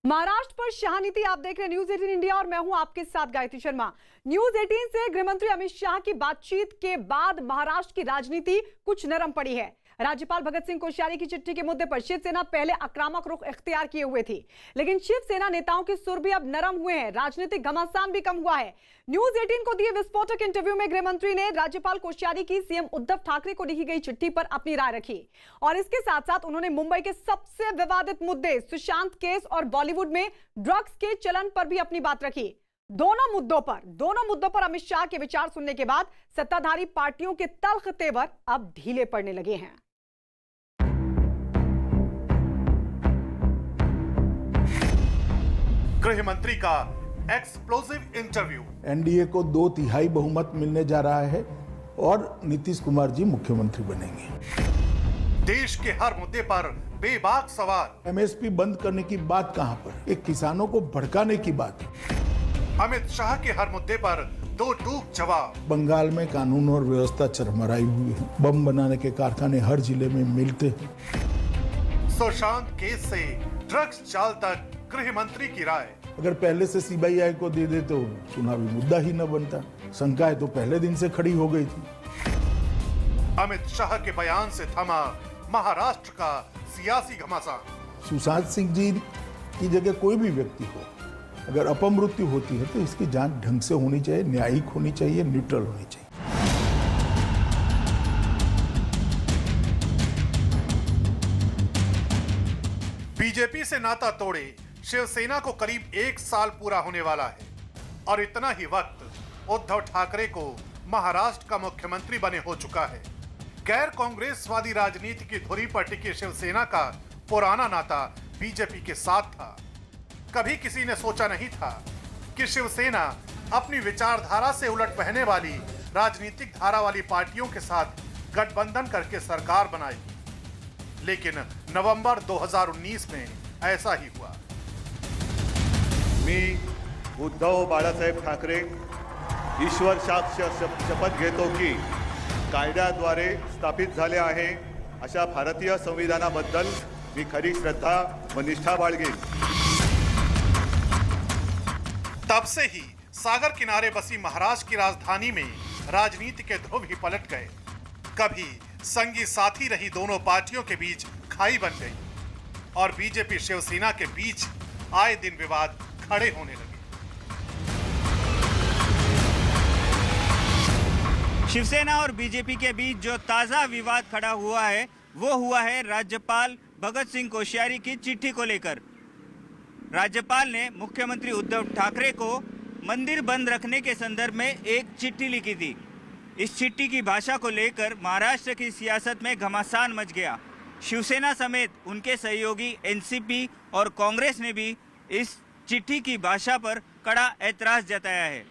महाराष्ट्र पर शाह नीति। आप देख रहे हैं न्यूज 18 इंडिया और मैं हूं आपके साथ गायत्री शर्मा। न्यूज 18 से गृहमंत्री अमित शाह की बातचीत के बाद महाराष्ट्र की राजनीति कुछ नरम पड़ी है। राज्यपाल भगत सिंह कोश्यारी की चिट्ठी के मुद्दे पर शिवसेना पहले आक्रामक रुख इख्तियार किए हुए थी, लेकिन शिवसेना नेताओं के सुर भी अब नरम हुए हैं। राजनीतिक घमासान भी कम हुआ है। न्यूज 18 को दिए विस्फोटक इंटरव्यू में गृहमंत्री ने राज्यपाल कोश्यारी की सीएम उद्धव ठाकरे को लिखी गई चिट्ठी पर अपनी राय रखी और इसके साथ साथ उन्होंने मुंबई के सबसे विवादित मुद्दे सुशांत केस और बॉलीवुड में ड्रग्स के चलन पर भी अपनी बात रखी। दोनों मुद्दों पर अमित शाह के विचार सुनने के बाद सत्ताधारी पार्टियों के तल्ख तेवर अब ढीले पड़ने लगे हैं। गृह मंत्री का एक्सप्लोसिव इंटरव्यू। एनडीए को 2/3 बहुमत मिलने जा रहा है और नीतीश कुमार जी मुख्यमंत्री बनेंगे। देश के हर मुद्दे पर बेबाक सवाल। एमएसपी बंद करने की बात कहां पर, एक किसानों को भड़काने की बात। अमित शाह के हर मुद्दे पर दो टूक जवाब। बंगाल में कानून और व्यवस्था चरमराई हुई है। बम बनाने के कारखाने हर जिले में मिलते हैं। सुशांत केस से ड्रग्स चाल तक गृह मंत्री की राय। अगर पहले से सीबीआई को दे दे तो चुनावी मुद्दा ही न बनता। शंकाएं तो पहले दिन से खड़ी हो गई थी। अमित शाह के बयान से थमा महाराष्ट्र का सियासी घमासान। सुशांत सिंह जी की जगह कोई भी व्यक्ति हो, अगर अपमृत्यु होती है तो इसकी जांच ढंग से होनी चाहिए, न्यायिक होनी चाहिए, न्यूट्रल होनी चाहिए। बीजेपी से नाता तोड़े शिवसेना को करीब 1 साल पूरा होने वाला है और इतना ही वक्त उद्धव ठाकरे को महाराष्ट्र का मुख्यमंत्री बने हो चुका है। गैर कांग्रेसवादी राजनीति की धुरी पर टिकी शिवसेना का पुराना नाता बीजेपी के साथ था। कभी किसी ने सोचा नहीं था कि शिवसेना अपनी विचारधारा से उलट बहने वाली राजनीतिक धारा वाली पार्टियों के साथ गठबंधन करके सरकार बनाएगी, लेकिन नवंबर 2019 में ऐसा ही हुआ। मी उद्धव बाळासाहेब ठाकरे ईश्वर साक्ष शपथ घेतो की कायद्याद्वारे स्थापित झाले आहे अशा भारतीय संविधानाबद्दल मी खरी श्रद्धा व निष्ठा बाळगेन। तब से ही सागर किनारे बसी महाराष्ट्र की राजधानी में राजनीति के ध्रुव ही पलट गए। कभी संगी साथी रही दोनों पार्टियों के बीच खाई बन गई और बीजेपी शिवसेना के बीच आए दिन विवाद खड़े होने लगे। शिवसेना और बीजेपी के बीच जो ताजा विवाद खड़ा हुआ है वो हुआ है राज्यपाल भगत सिंह कोश्यारी की चिट्ठी को लेकर। राज्यपाल ने मुख्यमंत्री उद्धव ठाकरे को मंदिर बंद रखने के संदर्भ में एक चिट्ठी लिखी थी। इस चिट्ठी की भाषा को लेकर महाराष्ट्र की सियासत में घमासान मच गया। शिवसेना समेत उनके सहयोगी एनसीपी और कांग्रेस ने भी इस चिट्ठी की भाषा पर कड़ा ऐतराज जताया है।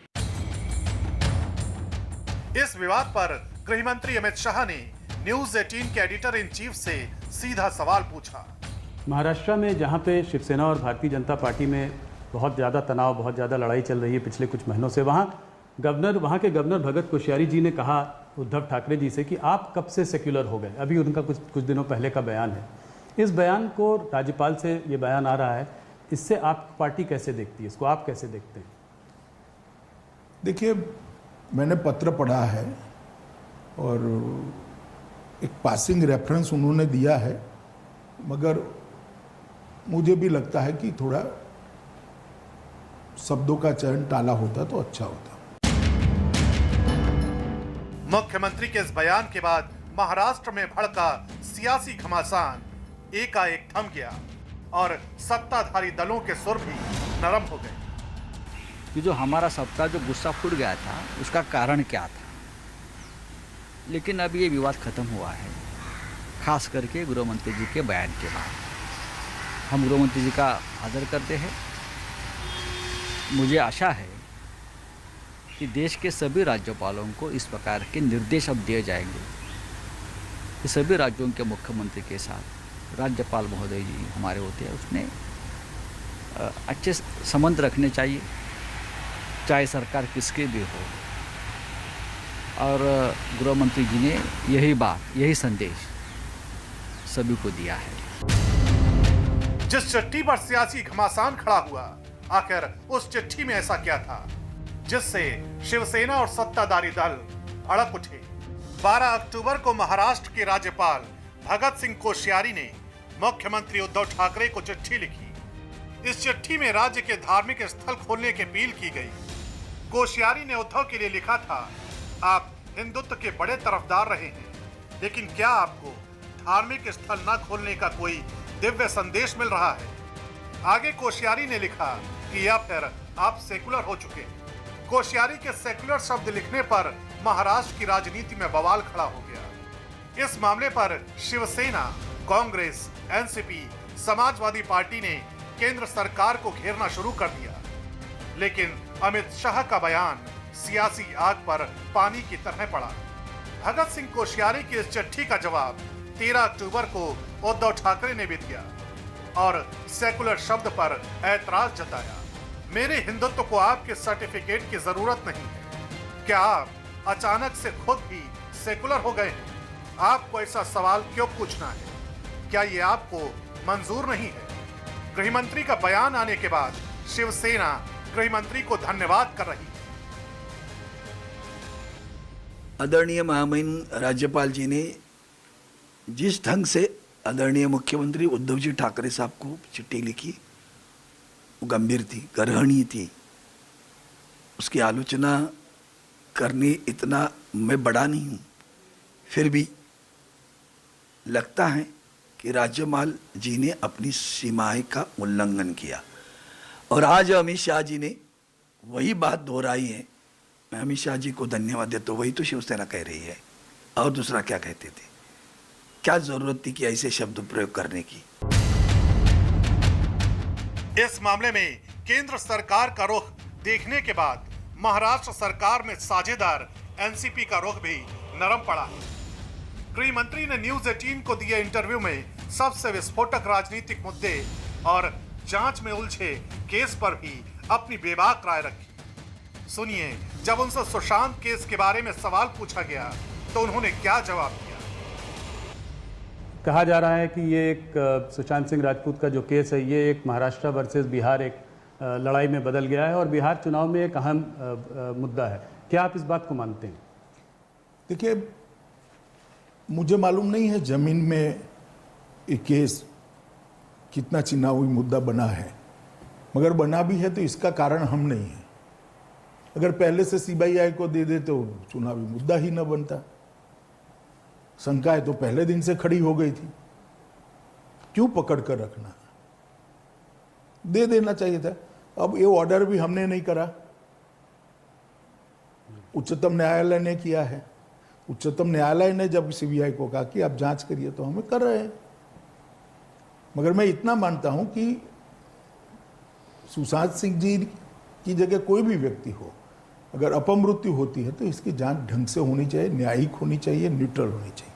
इस विवाद पर गृह मंत्री अमित शाह ने न्यूज 18 के एडिटर इन चीफ से सीधा सवाल पूछा। महाराष्ट्र में जहां पे शिवसेना और भारतीय जनता पार्टी में बहुत ज़्यादा तनाव, बहुत ज़्यादा लड़ाई चल रही है पिछले कुछ महीनों से, वहाँ के गवर्नर भगत कोश्यारी जी ने कहा उद्धव ठाकरे जी से कि आप कब से सेक्युलर हो गए। अभी उनका कुछ दिनों पहले का बयान है। इस बयान को राज्यपाल से ये बयान आ रहा है, इससे आप पार्टी कैसे देखती है, इसको आप कैसे देखते हैं? देखिए, मैंने पत्र पढ़ा है और एक पासिंग रेफरेंस उन्होंने दिया है, मगर मुझे भी लगता है कि थोड़ा शब्दों का चयन टाला होता तो अच्छा होता। मुख्यमंत्री के इस बयान के बाद महाराष्ट्र में भड़का सियासी घमासान एकाएक थम गया और सत्ताधारी दलों के सुर भी नरम हो गए। कि जो हमारा सबका जो गुस्सा फूट गया था उसका कारण क्या था, लेकिन अब ये विवाद खत्म हुआ है, खास करके गृह मंत्री जी के बयान के बाद। हम गृह मंत्री जी का आदर करते हैं। मुझे आशा है कि देश के सभी राज्यपालों को इस प्रकार के निर्देश अब दिए जाएंगे कि सभी राज्यों के मुख्यमंत्री के साथ राज्यपाल महोदय जी हमारे होते हैं, उसमें अच्छे संबंध रखने चाहिए, चाहे सरकार किसके भी हो। और गृह मंत्री जी ने यही संदेश सभी को दिया है। जिस चिट्ठी पर सियासी घमासान खड़ा हुआ, आखिर उस चिट्ठी में ऐसा क्या था जिससे शिवसेना और सत्ताधारी दल अड़क उठे। 12 अक्टूबर को महाराष्ट्र के राज्यपाल भगत सिंह कोश्यारी ने मुख्यमंत्री उद्धव ठाकरे को चिट्ठी लिखी। इस चिट्ठी में राज्य के धार्मिक स्थल खोलने की अपील की गई। कोश्यारी ने उद्धव के लिए लिखा था, आप हिंदुत्व के बड़े तरफदार रहे हैं, लेकिन क्या आपको धार्मिक स्थल न खोलने का कोई दिव्य संदेश मिल रहा है? आगे कोश्यारी ने लिखा कि या फिर आप सेकुलर हो चुके हैं। कोश्यारी के सेकुलर शब्द लिखने पर महाराष्ट्र की राजनीति में बवाल खड़ा हो गया। इस मामले पर शिवसेना, कांग्रेस, एनसीपी, समाजवादी पार्टी ने केंद्र सरकार को घेरना शुरू कर दिया। लेकिन अमित शाह का बयान सियासी आग पर पानी की तरह पड़ा। भगत सिंह कोश्यारी की इस चिट्ठी का जवाब 13 अक्टूबर को उद्धव ठाकरे ने भी दिया और सेकुलर शब्द पर ऐतराज जताया। मेरे हिंदुत्व को आपके सर्टिफिकेट की जरूरत नहीं है। क्या आप अचानक से खुद भी सेकुलर हो गए हैं? आपको ऐसा सवाल क्यों पूछना है? क्या ये आपको मंजूर नहीं है? गृहमंत्री का बयान आने के बाद शिवसेना गृहमंत्री को धन्यवाद कर रही है। आदरणीय महामहिम राज्यपाल जी ने जिस ढंग से आदरणीय मुख्यमंत्री उद्धव जी ठाकरे साहब को चिट्ठी लिखी, वो गंभीर थी, गर्हणीय थी। उसकी आलोचना करने इतना मैं बड़ा नहीं हूँ, फिर भी लगता है कि राज्यपाल जी ने अपनी सीमाएं का उल्लंघन किया और आज अमित शाह जी ने वही बात दोहराई है। मैं अमित शाह जी को धन्यवाद देता हूँ, वही तो शिवसेना कह रही है। और दूसरा क्या कहते थे? क्या जरूरत थी कि ऐसे शब्द प्रयोग करने की? इस मामले में केंद्र सरकार का रुख देखने के बाद महाराष्ट्र सरकार में साझेदार एनसीपी का रुख भी नरम पड़ा है। गृह मंत्री ने न्यूज 18 को दिए इंटरव्यू में सबसे विस्फोटक राजनीतिक मुद्दे और जांच में उलझे केस पर भी अपनी बेबाक राय रखी। सुनिए, जब उनसे सुशांत केस के बारे में सवाल पूछा गया तो उन्होंने क्या जवाब दिया। कहा जा रहा है कि ये एक सुशांत सिंह राजपूत का जो केस है, ये एक महाराष्ट्र वर्सेस बिहार एक लड़ाई में बदल गया है और बिहार चुनाव में एक अहम मुद्दा है। क्या आप इस बात को मानते हैं? देखिए, मुझे मालूम नहीं है जमीन में ये केस कितना चुनावी मुद्दा बना है, मगर बना भी है तो इसका कारण हम नहीं है। अगर पहले से सीबीआई को दे दे तो चुनावी मुद्दा ही न बनता। शंकाएं तो पहले दिन से खड़ी हो गई थी, क्यों पकड़ कर रखना? दे देना चाहिए था। अब ये ऑर्डर भी हमने नहीं करा, उच्चतम न्यायालय ने किया है। उच्चतम न्यायालय ने जब सीबीआई को कहा कि आप जांच करिए तो हमें कर रहे हैं। मगर मैं इतना मानता हूं कि सुशांत सिंह जी की जगह कोई भी व्यक्ति हो, अगर अपमृत्यु होती है तो इसकी जांच ढंग से होनी चाहिए, न्यायिक होनी चाहिए, न्यूट्रल होनी चाहिए।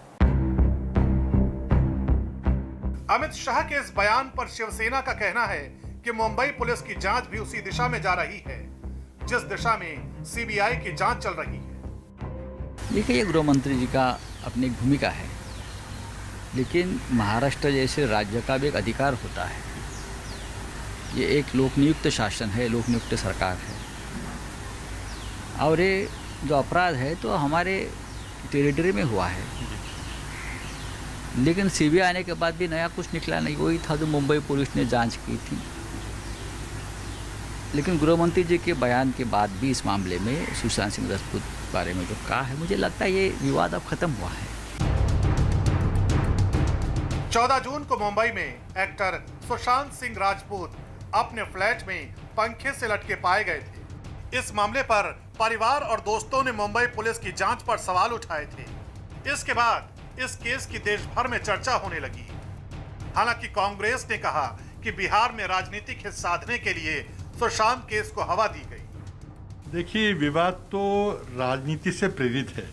अमित शाह के इस बयान पर शिवसेना का कहना है कि मुंबई पुलिस की जांच भी उसी दिशा में जा रही है जिस दिशा में सीबीआई की जांच चल रही है। देखिए, ये गृह मंत्री जी का अपनी एक भूमिका है, लेकिन महाराष्ट्र जैसे राज्य का भी एक अधिकार होता है। ये एक लोकनियुक्त शासन है, लोकनियुक्त सरकार है, और ये जो अपराध है तो हमारे टेरिटरी में हुआ है। लेकिन सीबीआई आने के बाद भी नया कुछ निकला नहीं, वही था जो मुंबई पुलिस ने जांच की थी। लेकिन गृह मंत्री जी के बयान के बाद भी इस मामले में सुशांत सिंह राजपूत बारे में जो कहा है, मुझे लगता है ये विवाद अब खत्म हुआ है। 14 जून को मुंबई में एक्टर सुशांत सिंह राजपूत अपने फ्लैट में पंखे से लटके पाए गए थे। इस मामले पर परिवार और दोस्तों ने मुंबई पुलिस की जांच पर सवाल उठाए थे। इसके बाद इस केस की देश भर में चर्चा होने लगी। हालांकि कांग्रेस ने कहा कि बिहार में राजनीतिक हित साधने के लिए सुशांत केस को हवा दी गई। देखिए, विवाद तो राजनीति से प्रेरित है।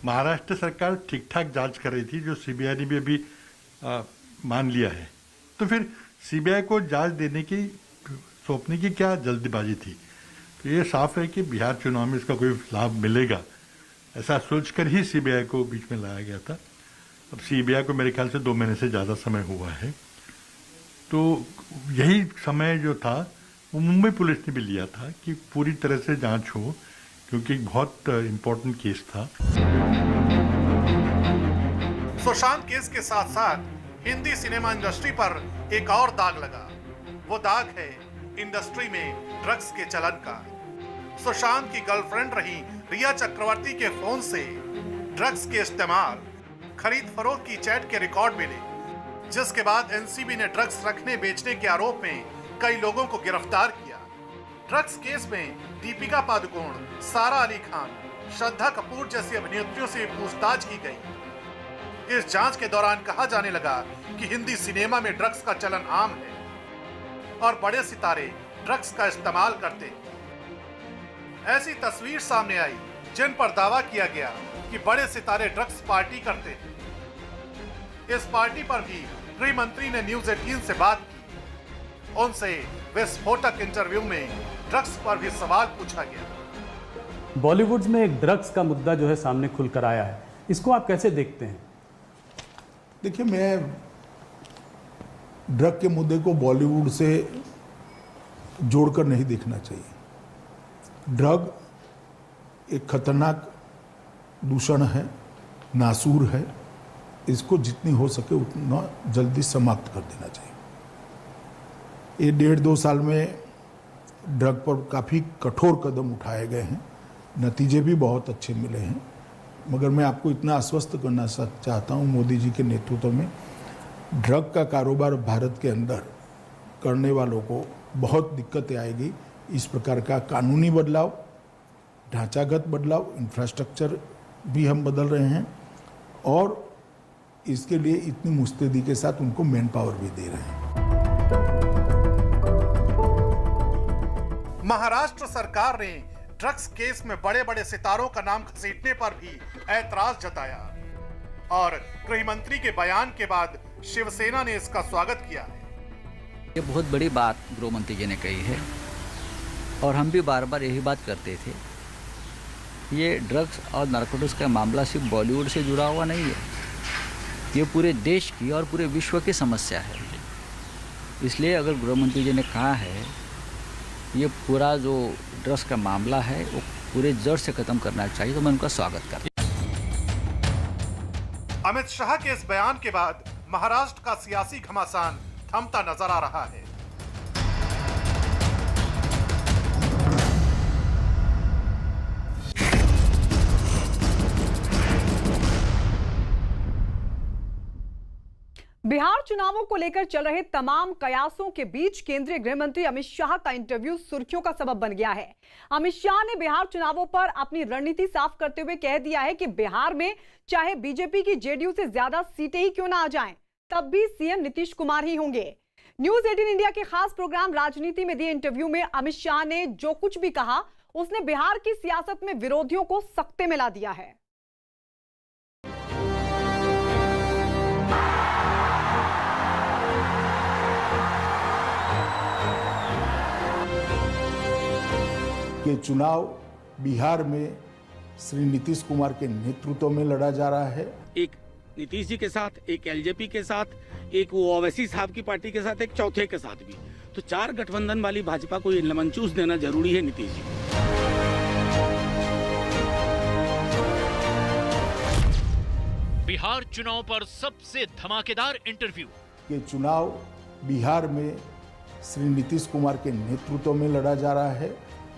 महाराष्ट्र सरकार ठीक ठाक जांच कर रही थी, जो सीबीआई ने भी अभी मान लिया है। तो फिर सीबीआई को जांच देने की सौंपने की क्या जल्दबाजी थी? तो ये साफ है कि बिहार चुनाव में इसका कोई लाभ मिलेगा, ऐसा सोचकर ही सीबीआई को बीच में लाया गया था। अब सीबीआई को मेरे ख्याल से 2 महीने से ज़्यादा समय हुआ है। तो यही समय जो था वो मुंबई पुलिस ने भी लिया था कि पूरी तरह से जांच हो, क्योंकि एक बहुत इम्पोर्टेंट केस था। सुशांत केस के साथ साथ हिंदी सिनेमा इंडस्ट्री पर एक और दाग लगा। वो दाग है इंडस्ट्री में ड्रग्स के चलन का। सुशांत की गर्लफ्रेंड रही रिया चक्रवर्ती के फोन से ड्रग्स के इस्तेमाल, खरीद फरोख्त की चैट के रिकॉर्ड मिले, जिसके बाद एनसीबी ने ड्रग्स रखने बेचने के आरोप में कई लोगों को गिरफ्तार किया। ड्रग्स केस में दीपिका पादुकोण, सारा अली खान, श्रद्धा कपूर जैसी अभिनेत्रियों से पूछताछ की गई। इस जांच के दौरान कहा जाने लगा कि हिंदी सिनेमा में ड्रग्स का चलन आम है और बड़े सितारे ड्रग्स का इस्तेमाल करते हैं। ऐसी तस्वीर सामने आई जिन पर दावा किया गया कि बड़े सितारे ड्रग्स पार्टी करते हैं। इस पार्टी पर भी गृह मंत्री ने न्यूज 18 से बात की। उनसे विस्फोटक इंटरव्यू में ड्रग्स पर भी सवाल पूछा गया। बॉलीवुड में एक ड्रग्स का मुद्दा जो है सामने खुलकर आया है, इसको आप कैसे देखते हैं? देखिए, मैं ड्रग के मुद्दे को बॉलीवुड से जोड़कर नहीं देखना चाहिए। ड्रग एक खतरनाक दूषण है, नासूर है। इसको जितनी हो सके उतना जल्दी समाप्त कर देना चाहिए। ये 1.5-2 साल में ड्रग पर काफ़ी कठोर कदम उठाए गए हैं, नतीजे भी बहुत अच्छे मिले हैं। मगर मैं आपको इतना आश्वस्त करना चाहता हूँ, मोदी जी के नेतृत्व में ड्रग का कारोबार भारत के अंदर करने वालों को बहुत दिक्कतें आएगी। इस प्रकार का कानूनी बदलाव, ढांचागत बदलाव, इंफ्रास्ट्रक्चर भी हम बदल रहे हैं और इसके लिए इतनी मुस्तैदी के साथ उनको मैन पावर भी दे रहे हैं। महाराष्ट्र सरकार ने ड्रग्स केस में बड़े बड़े सितारों का नाम घसीटने पर भी ऐतराज जताया और गृह मंत्री के बयान के बाद शिवसेना ने इसका स्वागत किया है। ये बहुत बड़ी बात गृह मंत्री जी ने कही है और हम भी बार बार यही बात करते थे। ये ड्रग्स और नारकोटिक्स का मामला सिर्फ बॉलीवुड से जुड़ा हुआ नहीं है, ये पूरे देश की और पूरे विश्व की समस्या है। इसलिए अगर गृह मंत्री जी ने कहा है ये पूरा जो ड्रग्स का मामला है वो पूरे जड़ से खत्म करना चाहिए, तो मैं उनका स्वागत करता हूं। अमित शाह के इस बयान के बाद महाराष्ट्र का सियासी घमासान थमता नजर आ रहा है। बिहार चुनावों को लेकर चल रहे तमाम कयासों के बीच केंद्रीय गृह मंत्री अमित शाह का इंटरव्यू सुर्खियों का सबब बन गया है। अमित शाह ने बिहार चुनावों पर अपनी रणनीति साफ करते हुए कह दिया है कि बिहार में चाहे बीजेपी की जेडीयू से ज्यादा सीटें ही क्यों ना आ जाएं, तब भी सीएम नीतीश कुमार ही होंगे। न्यूज 18 इंडिया के खास प्रोग्राम राजनीति में दिए इंटरव्यू में अमित शाह ने जो कुछ भी कहा उसने बिहार की सियासत में विरोधियों को सख्ते में ला दिया है। ये चुनाव बिहार में श्री नीतीश कुमार के नेतृत्व में लड़ा जा रहा है। एक नीतीश जी के साथ, एक एलजेपी के साथ, एक वो ओवैसी साहब की पार्टी के साथ, एक चौथे के साथ भी, तो 4 गठबंधन वाली भाजपा को ये लेमन जूस देना जरूरी है नीतीश जी। बिहार चुनाव पर सबसे धमाकेदार इंटरव्यू। ये चुनाव बिहार में श्री नीतीश कुमार के नेतृत्व में लड़ा जा रहा है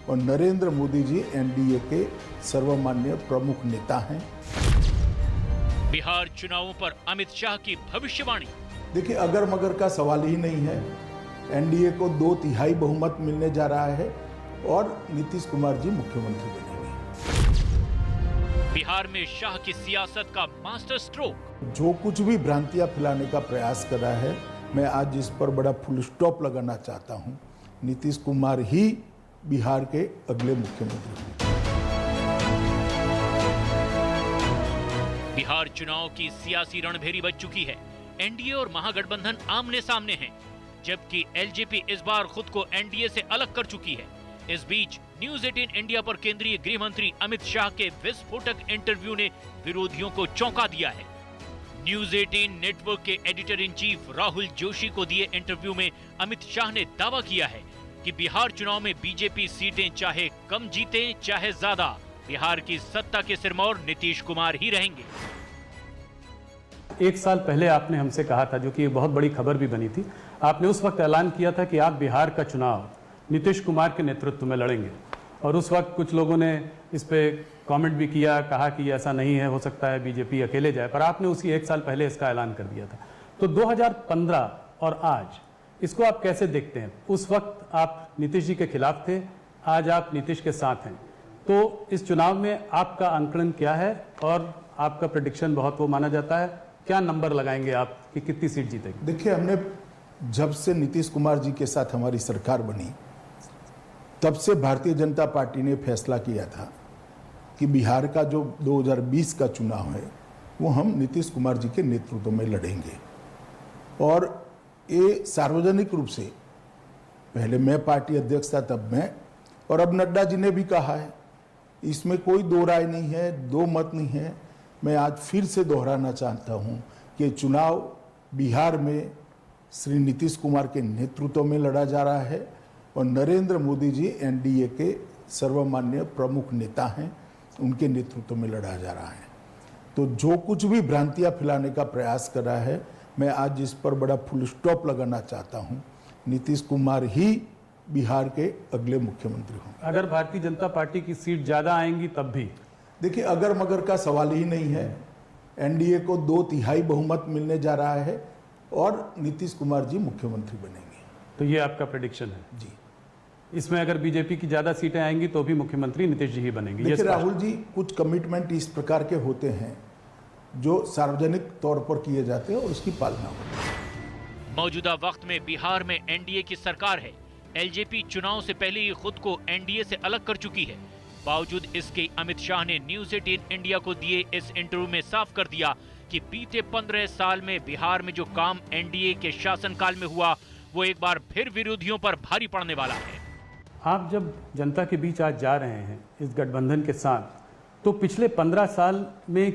और नरेंद्र मोदी जी एनडीए के सर्वमान्य प्रमुख नेता हैं। बिहार चुनावों पर अमित शाह की भविष्यवाणी। देखिए, अगर मगर का सवाल ही नहीं है। एनडीए को 2/3 बहुमत मिलने जा रहा है और नीतीश कुमार जी मुख्यमंत्री बनेंगे। बिहार में शाह की सियासत का मास्टर स्ट्रोक। जो कुछ भी भ्रांतियां फैलाने का प्रयास कर रहा है, मैं आज इस पर बड़ा फुल स्टॉप लगाना चाहता हूं। नीतीश कुमार ही बिहार के अगले मुख्यमंत्री हैं। बिहार चुनाव की सियासी रणभेरी बज चुकी है। एनडीए और महागठबंधन आमने सामने हैं, जबकि एलजेपी इस बार खुद को एनडीए से अलग कर चुकी है। इस बीच न्यूज 18 इंडिया पर केंद्रीय गृह मंत्री अमित शाह के विस्फोटक इंटरव्यू ने विरोधियों को चौंका दिया है। न्यूज 18 नेटवर्क के editor in chief Rahul Joshi को दिए इंटरव्यू में अमित शाह ने दावा किया है कि बिहार चुनाव में बीजेपी सीटें चाहे कम जीते चाहे ज्यादा, बिहार की सत्ता के सिरमौर नीतीश कुमार ही रहेंगे। एक साल पहले आपने हमसे कहा था, जो कि एक बहुत बड़ी खबर भी बनी थी, आपने उस वक्त ऐलान किया था कि आप बिहार का चुनाव नीतीश कुमार के नेतृत्व में लड़ेंगे। और उस वक्त कुछ लोगों ने इस पे कमेंट भी किया, कहा कि ऐसा नहीं है, हो सकता है बीजेपी अकेले जाए, पर आपने उसी एक साल पहले इसका ऐलान कर दिया था। तो 2015 और आज इसको आप कैसे देखते हैं? उस वक्त आप नीतीश जी के खिलाफ थे, आज आप नीतीश के साथ हैं, तो इस चुनाव में आपका आंकलन क्या है? और आपका प्रेडिक्शन बहुत वो माना जाता है, क्या नंबर लगाएंगे आप कि कितनी सीट जीतेगी? देखिए, हमने जब से नीतीश कुमार जी के साथ हमारी सरकार बनी, तब से भारतीय जनता पार्टी ने फैसला किया था कि बिहार का जो 2020 का चुनाव है वो हम नीतीश कुमार जी के नेतृत्व में लड़ेंगे। और ये सार्वजनिक रूप से, पहले मैं पार्टी अध्यक्ष था तब मैं, और अब नड्डा जी ने भी कहा है, इसमें कोई दो राय नहीं है, दो मत नहीं है। मैं आज फिर से दोहराना चाहता हूँ कि चुनाव बिहार में श्री नीतीश कुमार के नेतृत्व में लड़ा जा रहा है और नरेंद्र मोदी जी एनडीए के सर्वमान्य प्रमुख नेता हैं, उनके नेतृत्व में लड़ा जा रहा है। तो जो कुछ भी भ्रांतियां फैलाने का प्रयास कर रहा है, मैं आज इस पर बड़ा फुल स्टॉप लगाना चाहता हूं। नीतीश कुमार ही बिहार के अगले मुख्यमंत्री होंगे। अगर भारतीय जनता पार्टी की सीट ज्यादा आएंगी तब भी? देखिए, अगर मगर का सवाल ही नहीं है। एनडीए को 2/3 बहुमत मिलने जा रहा है और नीतीश कुमार जी मुख्यमंत्री बनेंगे। तो ये आपका प्रेडिक्शन है? जी। इसमें अगर बीजेपी की ज्यादा सीटें आएंगी तो भी मुख्यमंत्री नीतीश जी ही बनेंगे? देखिए राहुल जी, कुछ कमिटमेंट इस प्रकार के होते हैं जो सार्वजनिक तौर पर किए जाते हैं और उसकी पालना होती है। मौजूदा वक्त में बिहार में एनडीए की सरकार है। एलजेपी चुनाव से पहले ही खुद को एनडीए से अलग कर चुकी है। बावजूद इसके अमित शाह ने न्यूज 18 इंडिया को दिए इस इंटरव्यू में साफ कर दिया कि बीते 15 साल में बिहार में जो काम एनडीए के शासनकाल में हुआ, वो एक बार फिर विरोधियों पर भारी पड़ने वाला है। आप जब जनता के बीच आज जा रहे हैं इस गठबंधन के साथ, तो पिछले 15 साल में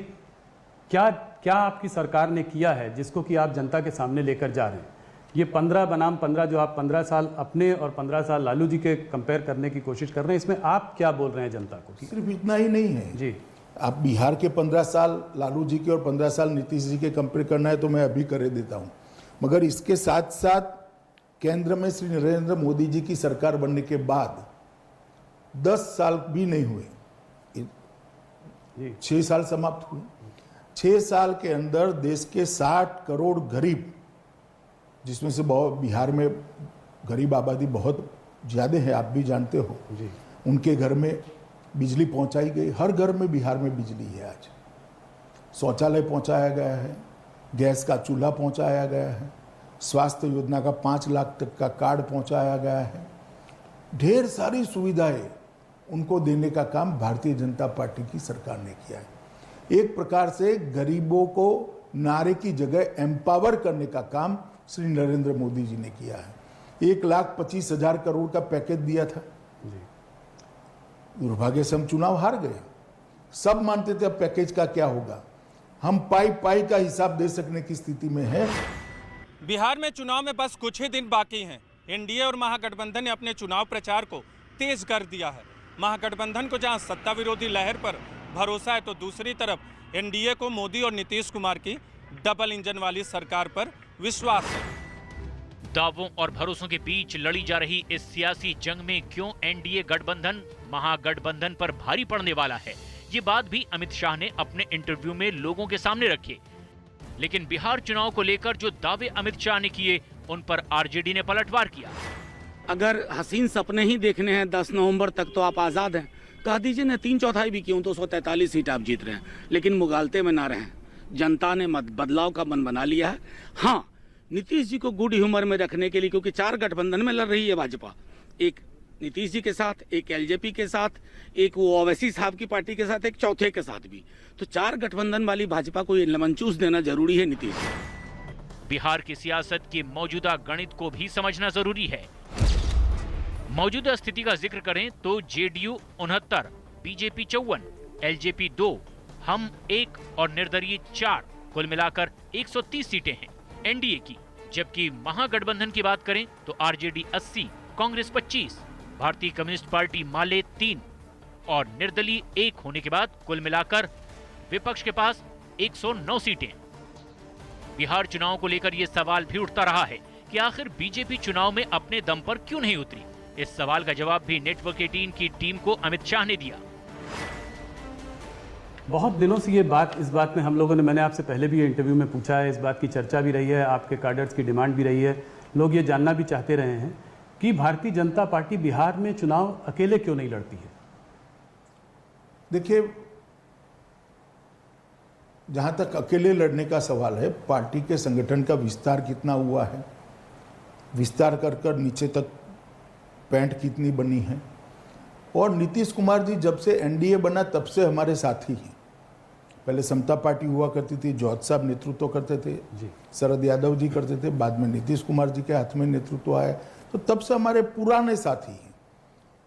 क्या क्या आपकी सरकार ने किया है जिसको कि आप जनता के सामने लेकर जा रहे हैं? ये 15 बनाम 15 जो आप 15 साल अपने और 15 साल लालू जी के कंपेयर करने की कोशिश कर रहे हैं, इसमें आप क्या बोल रहे हैं जनता को? सिर्फ इतना ही नहीं है जी। आप बिहार के 15 साल लालू जी के और 15 साल नीतीश जी के कंपेयर करना है तो मैं अभी कर देता हूँ, मगर इसके साथ साथ केंद्र में श्री नरेंद्र मोदी जी की सरकार बनने के बाद 10 साल भी नहीं हुए, 6 साल समाप्त हुए। 6 साल के अंदर देश के 60 करोड़ गरीब, जिसमें से बहुत बिहार में गरीब आबादी बहुत ज़्यादा है, आप भी जानते हो जी, उनके घर में बिजली पहुंचाई गई। हर घर में बिहार में बिजली है आज। शौचालय पहुंचाया गया है, गैस का चूल्हा पहुंचाया गया है, स्वास्थ्य योजना का 5 लाख तक का कार्ड पहुंचाया गया है। ढेर सारी सुविधाएं उनको देने का काम भारतीय जनता पार्टी की सरकार ने किया है। एक प्रकार से गरीबों को नारे की जगह एम्पावर करने का काम श्री नरेंद्र मोदी जी ने किया है। 1,25,000 करोड़ का पैकेज दिया था। दुर्भाग्य से हम चुनाव हार गए। सब मानते थे अब पैकेज का क्या होगा। हम पाई का हिसाब दे सकने की स्थिति में है। बिहार में चुनाव में बस कुछ ही दिन बाकी हैं। एनडीए और महागठबंधन ने अपने चुनाव प्रचार को तेज कर दिया है। महागठबंधन को जहां सत्ता विरोधी लहर पर भरोसा है, तो दूसरी तरफ एनडीए को मोदी और नीतीश कुमार की डबल इंजन वाली सरकार पर विश्वास है। दावों और भरोसों के बीच लड़ी जा रही इस सियासी जंग में क्यों एनडीए गठबंधन महागठबंधन पर भारी पड़ने वाला है, ये बात भी अमित शाह ने अपने इंटरव्यू में लोगों के सामने रखी। लेकिन बिहार चुनाव को लेकर जो दावे अमित शाह ने किए, उन पर आरजेडी ने पलटवार किया। अगर हसीन सपने ही देखने हैं 10 नवंबर तक तो आप आज़ाद हैं। कह दीजिए ना 3/4 भी क्यों, 243 सीट आप जीत रहे हैं, लेकिन मुगालते में ना रहें। जनता ने बदलाव का मन बना लिया है। हाँ, नीतीश जी को गुड ह्यूमर में रखने के लिए, क्योंकि 4 गठबंधन में लड़ रही है भाजपा, एक नीतीश जी के साथ, एक एलजेपी के साथ, एक वो ओवैसी साहब की पार्टी के साथ, एक चौथे के साथ भी। तो 4 गठबंधन वाली भाजपा को ये लेमन जूस देना जरूरी है नीतीश जी। बिहार की सियासत के मौजूदा गणित को भी समझना जरूरी है। मौजूदा स्थिति का जिक्र करें तो जेडीयू 69, बीजेपी 54, एलजेपी 2, हम 1 और निर्दलीय 4 कुल मिलाकर 130 सीटें हैं एनडीए की, जबकि महागठबंधन की बात करें तो आरजेडी 80, कांग्रेस 25, भारतीय कम्युनिस्ट पार्टी माले 3 और निर्दलीय 1 होने के बाद कुल मिलाकर विपक्ष के पास 109 सीटें। बिहार चुनाव को लेकर यह सवाल भी उठता रहा है कि आखिर बीजेपी चुनाव में अपने दम पर क्यों नहीं उतरी। इस सवाल का जवाब भी नेटवर्क 18 की टीम को अमित शाह ने दिया। बहुत दिनों से इस बात में हम लोगों ने, मैंने आपसे पहले भी इंटरव्यू में पूछा है, इस बात की चर्चा भी रही है, आपके कैडर्स की डिमांड भी रही है, लोग ये जानना भी चाहते रहे हैं कि भारतीय जनता पार्टी बिहार में चुनाव अकेले क्यों नहीं लड़ती है। देखिए, जहां तक अकेले लड़ने का सवाल है, पार्टी के संगठन का विस्तार कितना हुआ है, विस्तार कर कर नीचे तक पैंट कितनी बनी है, और नीतीश कुमार जी जब से एनडीए बना तब से हमारे साथी हैं। पहले समता पार्टी हुआ करती थी, जौहर साहब नेतृत्व करते थे जी, शरद यादव जी करते थे, बाद में नीतीश कुमार जी के हाथ में नेतृत्व आया, तो तब से हमारे पुराने साथी हैं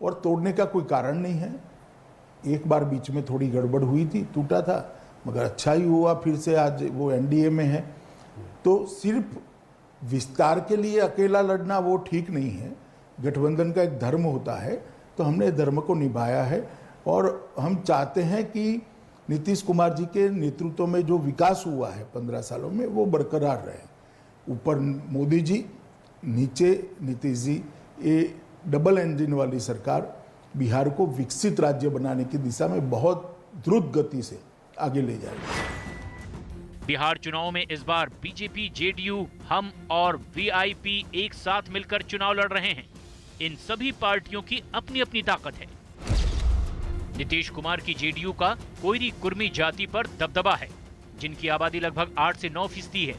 और तोड़ने का कोई कारण नहीं है। एक बार बीच में थोड़ी गड़बड़ हुई थी, टूटा था, मगर अच्छा ही हुआ, फिर से आज वो एनडीए में है। तो सिर्फ विस्तार के लिए अकेला लड़ना वो ठीक नहीं है, गठबंधन का एक धर्म होता है, तो हमने धर्म को निभाया है और हम चाहते हैं कि नीतीश कुमार जी के नेतृत्व में जो विकास हुआ है 15 सालों में वो बरकरार रहे। ऊपर मोदी जी, नीचे नीतीश जी, ये डबल इंजन वाली सरकार बिहार को विकसित राज्य बनाने की दिशा में बहुत द्रुत गति से आगे ले जाएगी। बिहार चुनाव में इस बार बीजेपी, जेडीयू, हम और वीआईपी एक साथ मिलकर चुनाव लड़ रहे हैं। इन सभी पार्टियों की अपनी अपनी ताकत है। नीतीश कुमार की जेडीयू का कोयरी कुर्मी जाति पर दबदबा है, जिनकी आबादी लगभग 8 से 9% है।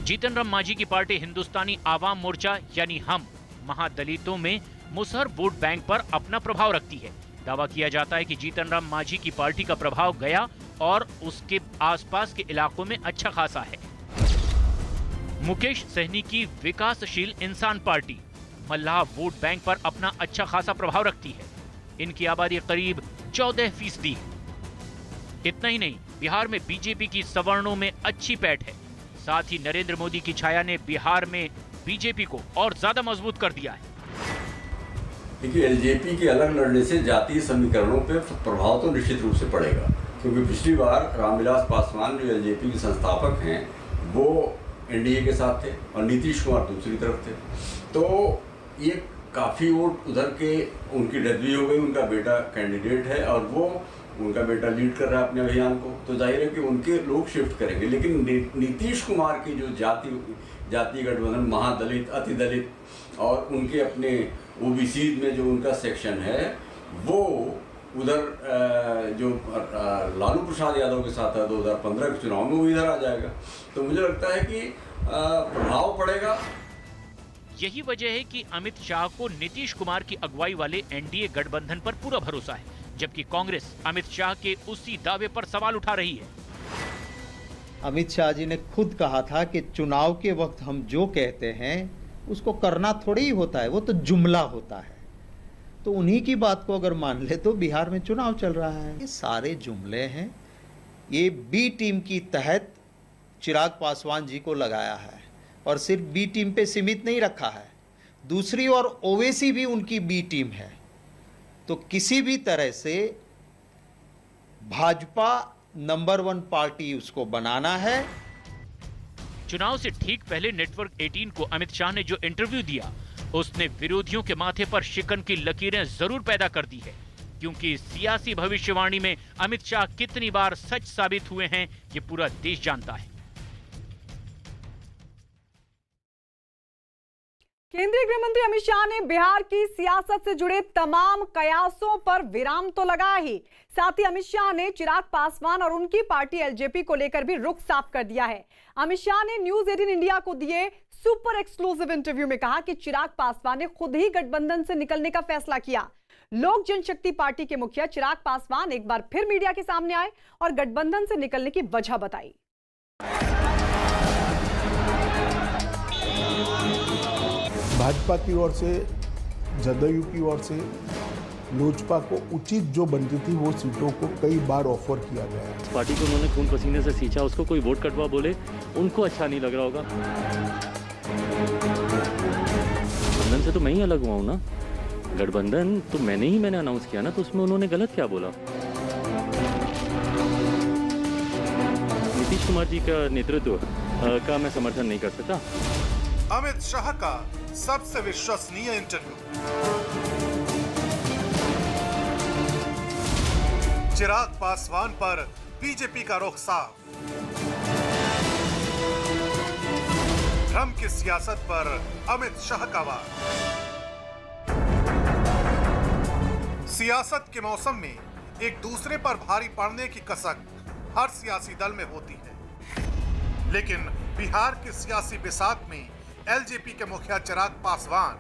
जीतन राम मांझी की पार्टी हिंदुस्तानी आवाम मोर्चा यानी हम महादलितों में मुसहर वोट बैंक पर अपना प्रभाव रखती है। दावा किया जाता है कि जीतन राम मांझी की पार्टी का प्रभाव गया और उसके आसपास के इलाकों में अच्छा खासा है। मुकेश सहनी की विकासशील इंसान पार्टी मल्लाह वोट बैंक पर अपना अच्छा खासा प्रभाव रखती है। इनकी आबादी करीब 14% है। इतना ही नहीं, बिहार में बीजेपी की सवर्णों में अच्छी पैठ है। साथ ही नरेंद्र मोदी की छाया ने बिहार में बीजेपी को और ज्यादा मजबूत कर दिया है। देखिए, एलजेपी के अलग लड़ने से जातीय समीकरणों पर प्रभाव तो निश्चित रूप से पड़ेगा, क्योंकि पिछली बार रामविलास पासवान जो एलजेपी के संस्थापक हैं वो एनडीए के साथ थे और नीतीश कुमार दूसरी तरफ थे, तो ये काफ़ी वोट उधर के, उनकी डेथ भी हो गई, उनका बेटा कैंडिडेट है और वो उनका बेटा लीड कर रहा है अपने अभियान को, तो जाहिर है कि उनके लोग शिफ्ट करेंगे। लेकिन नीतीश कुमार की जो जातीय गठबंधन, महादलित, अतिदलित और उनके अपने ओबीसी में जो उनका सेक्शन है, वो उधर जो लालू प्रसाद यादव के साथ है 2015 के चुनाव में, वो इधर आ जाएगा। तो मुझे लगता है कि प्रभाव पड़ेगा। यही वजह है कि अमित शाह को नीतीश कुमार की अगुवाई वाले एनडीए गठबंधन पर पूरा भरोसा है, जबकि कांग्रेस अमित शाह के उसी दावे पर सवाल उठा रही है। अमित शाह जी ने खुद कहा था कि चुनाव के वक्त हम जो कहते हैं उसको करना थोड़ी ही होता है, वो तो जुमला होता है। तो उन्हीं की बात को अगर मान ले तो बिहार में चुनाव चल रहा है, ये सारे जुमले हैं। ये बी टीम की तहत चिराग पासवान जी को लगाया है और सिर्फ बी टीम पे सीमित नहीं रखा है, दूसरी और ओवैसी भी उनकी बी टीम है। तो किसी भी तरह से भाजपा नंबर 1 पार्टी उसको बनाना है। चुनाव से ठीक पहले नेटवर्क 18 को अमित शाह ने जो इंटरव्यू दिया, उसने विरोधियों के माथे पर शिकन की लकीरें जरूर पैदा कर दी है, क्योंकि सियासी भविष्यवाणी में अमित शाह कितनी बार सच साबित हुए हैं ये पूरा देश जानता है। केंद्रीय गृह मंत्री अमित शाह ने बिहार की सियासत से जुड़े तमाम कयासों पर विराम तो लगाया ही, साथ ही अमित शाह ने चिराग पासवान और उनकी पार्टी एलजेपी को लेकर भी रुख साफ कर दिया है। अमित शाह ने न्यूज 18 इंडिया को दिए सुपर एक्सक्लूसिव इंटरव्यू में कहा कि चिराग पासवान ने खुद ही गठबंधन से निकलने का फैसला किया। लोक जनशक्ति पार्टी के मुखिया चिराग पासवान एक बार फिर मीडिया के सामने आए और गठबंधन से निकलने की वजह बताई। भाजपा की ओर से, जदयू की ओर से लोजपा को उचित जो बनती थी वो सीटों को कई बार ऑफर किया गया है। पार्टी को उन्होंने खून पसीने से सींचा, उसको कोई वोट कटवा बोले उनको अच्छा नहीं लग रहा होगा। गठबंधन से तो मैं ही अलग हुआ हूँ ना, गठबंधन तो मैंने अनाउंस किया ना, तो उसमें उन्होंने गलत क्या बोला। नीतीश कुमार जी का नेतृत्व का मैं समर्थन नहीं कर सकता। अमित शाह का सबसे विश्वसनीय इंटरव्यू। चिराग पासवान पर बीजेपी का रुख साफ। भ्रम की सियासत पर अमित शाह का वार। सियासत के मौसम में एक दूसरे पर भारी पड़ने की कसक हर सियासी दल में होती है, लेकिन बिहार की सियासी बिसात में एलजेपी के मुखिया चिराग पासवान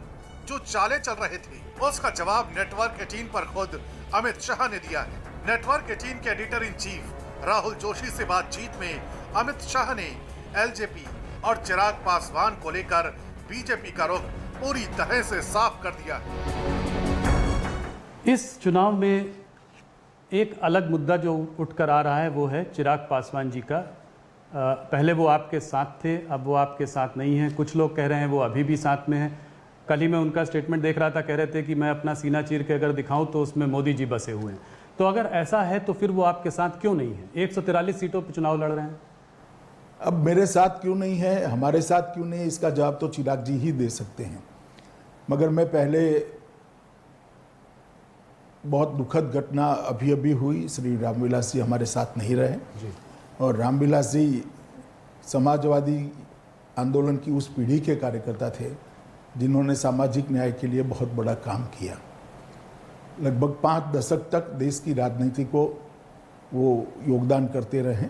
जो चाले चल रहे थे, उसका जवाब नेटवर्क 18 पर खुद अमित शाह ने दिया है। नेटवर्क 18 के editor in chief Rahul Joshi से बातचीत में अमित शाह ने एलजेपी और चिराग पासवान को लेकर बीजेपी का रुख पूरी तरह से साफ कर दिया है। इस चुनाव में एक अलग मुद्दा जो उठकर आ रहा है वो है चिराग पासवान जी का। पहले वो आपके साथ थे, अब वो आपके साथ नहीं हैं। कुछ लोग कह रहे हैं वो अभी भी साथ में हैं। कल ही मैं उनका स्टेटमेंट देख रहा था, कह रहे थे कि मैं अपना सीना चीर के अगर दिखाऊं तो उसमें मोदी जी बसे हुए हैं। तो अगर ऐसा है तो फिर वो आपके साथ क्यों नहीं है? 143 सीटों पर चुनाव लड़ रहे हैं। अब मेरे साथ क्यों नहीं है, हमारे साथ क्यों नहीं है, इसका जवाब तो चिराग जी ही दे सकते हैं। मगर मैं पहले बहुत दुखद घटना अभी हुई, श्री रामविलास जी हमारे साथ नहीं रहे जी। और रामविलास जी समाजवादी आंदोलन की उस पीढ़ी के कार्यकर्ता थे जिन्होंने सामाजिक न्याय के लिए बहुत बड़ा काम किया। लगभग 5 दशक तक देश की राजनीति को वो योगदान करते रहे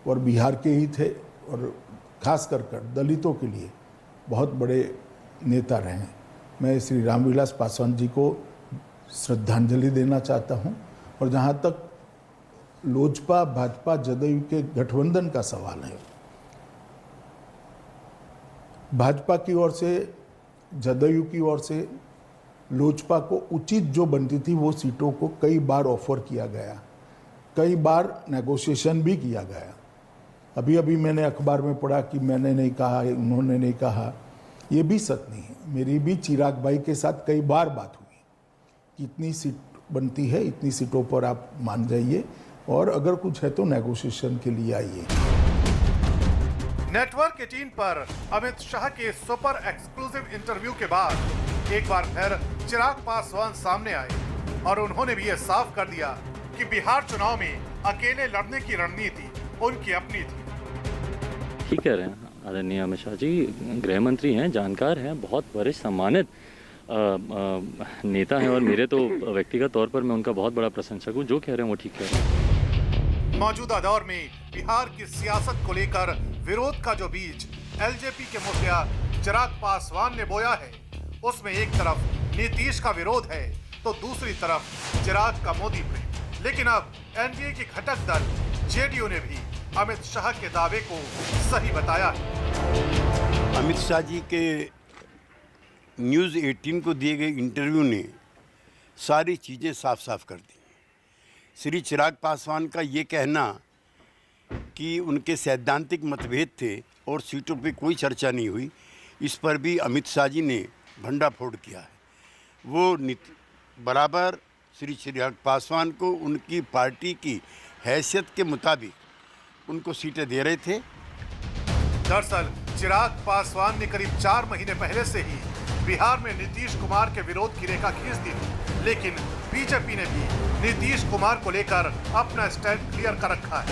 और बिहार के ही थे और खास कर दलितों के लिए बहुत बड़े नेता रहे। मैं श्री रामविलास पासवान जी को श्रद्धांजलि देना चाहता हूं। और जहां तक लोजपा भाजपा जदयू के गठबंधन का सवाल है, भाजपा की ओर से जदयू की ओर से लोजपा को उचित जो बनती थी वो सीटों को कई बार ऑफर किया गया, कई बार नेगोशिएशन भी किया गया। अभी मैंने अखबार में पढ़ा कि मैंने नहीं कहा, उन्होंने नहीं कहा, ये भी सच नहीं है। मेरी भी चिराग भाई के साथ कई बार बात हुई कि इतनी सीट बनती है, इतनी सीटों पर आप मान जाइए और अगर कुछ है तो नेगोशिएशन के लिए आइए। नेटवर्क 18 पर अमित शाह के सुपर एक्सक्लूसिव इंटरव्यू के बाद एक बार फिर चिराग पासवान सामने आए और उन्होंने भी यह साफ कर दिया कि बिहार चुनाव में अकेले लड़ने की रणनीति उनकी अपनी थी। ठीक कह रहे हैं आदरणीय अमित शाह जी, गृह मंत्री हैं, जानकार हैं, बहुत वरिष्ठ सम्मानित नेता हैं और मेरे तो व्यक्तिगत तौर पर मैं उनका बहुत बड़ा प्रशंसक हूँ। जो कह रहे हैं वो ठीक कह रहे हैं। मौजूदा दौर में बिहार की सियासत को लेकर विरोध का जो बीज एलजेपी के मुखिया चिराग पासवान ने बोया है, उसमें एक तरफ नीतीश का विरोध है तो दूसरी तरफ चिराग का मोदी प्रेम। लेकिन अब एनडीए की घटक दल जेडीयू ने भी अमित शाह के दावे को सही बताया है। अमित शाह जी के न्यूज़ 18 को दिए गए इंटरव्यू ने सारी चीज़ें साफ साफ कर दी। श्री चिराग पासवान का ये कहना कि उनके सैद्धांतिक मतभेद थे और सीटों पे कोई चर्चा नहीं हुई, इस पर भी अमित शाह जी ने भंडाफोड़ किया है। वो बराबर श्री चिराग पासवान को उनकी पार्टी की हैसियत के मुताबिक उनको सीटें दे रहे थे। दरअसल चिराग पासवान ने करीब 4 महीने पहले से ही बिहार में नीतीश कुमार के विरोध की रेखा खींच दी थी, लेकिन बीजेपी ने भी नीतीश कुमार को लेकर अपना स्टैंड क्लियर कर रखा है।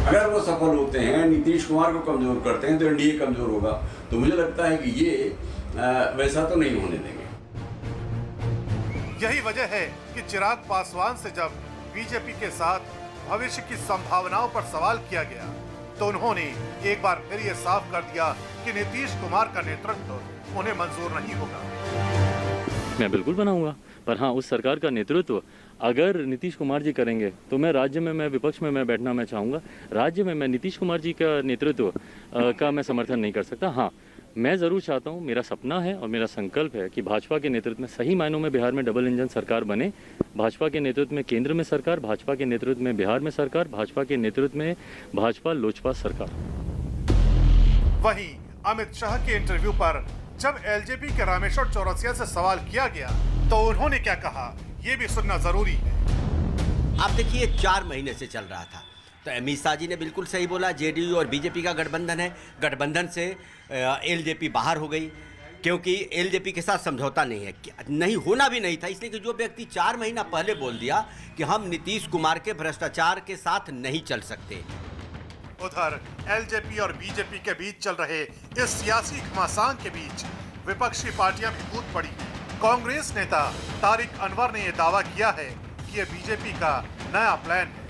अगर वो सफल होते हैं, नीतीश कुमार को कमजोर करते हैं तो एनडीए कमजोर होगा। तो मुझे लगता है कि ये वैसा तो नहीं होने देंगे। यही वजह है कि चिराग पासवान से जब बीजेपी के साथ भविष्य की संभावनाओं पर सवाल किया गया तो उन्होंने एक बार फिर ये साफ कर दिया कि नीतीश कुमार का नेतृत्व उन्हें मंजूर नहीं होगा। मैं बिल्कुल बनाऊंगा, पर हाँ उस सरकार का नेतृत्व अगर नीतीश कुमार जी करेंगे तो मैं राज्य में, मैं विपक्ष में मैं बैठना मैं चाहूँगा। राज्य में मैं नीतीश कुमार जी का नेतृत्व का मैं समर्थन नहीं कर सकता। हाँ मैं ज़रूर चाहता हूँ, मेरा सपना है और मेरा संकल्प है कि भाजपा के नेतृत्व में सही मायनों में बिहार में डबल इंजन सरकार बने। भाजपा के नेतृत्व में केंद्र में सरकार, भाजपा के नेतृत्व में बिहार में सरकार, भाजपा के नेतृत्व में भाजपा लोजपा सरकार। वहीं अमित शाह के इंटरव्यू पर जब एलजेपी के रामेश्वर चौरसिया से सवाल किया गया तो उन्होंने क्या कहा, ये भी सुनना जरूरी है। आप देखिए 4 महीने से चल रहा था, तो अमित शाह जी ने बिल्कुल सही बोला, जेडीयू और बीजेपी का गठबंधन है, गठबंधन से एलजेपी बाहर हो गई क्योंकि एलजेपी के साथ समझौता नहीं है, नहीं होना भी नहीं था, इसलिए कि जो व्यक्ति 4 महीना पहले बोल दिया कि हम नीतीश कुमार के भ्रष्टाचार के साथ नहीं चल सकते। उधर एलजेपी और बीजेपी के बीच चल रहे इस सियासी घमासान के बीच विपक्षी पार्टियां भी कूद पड़ी। कांग्रेस नेता तारिक अनवर ने यह दावा किया है कि यह बीजेपी का नया प्लान है,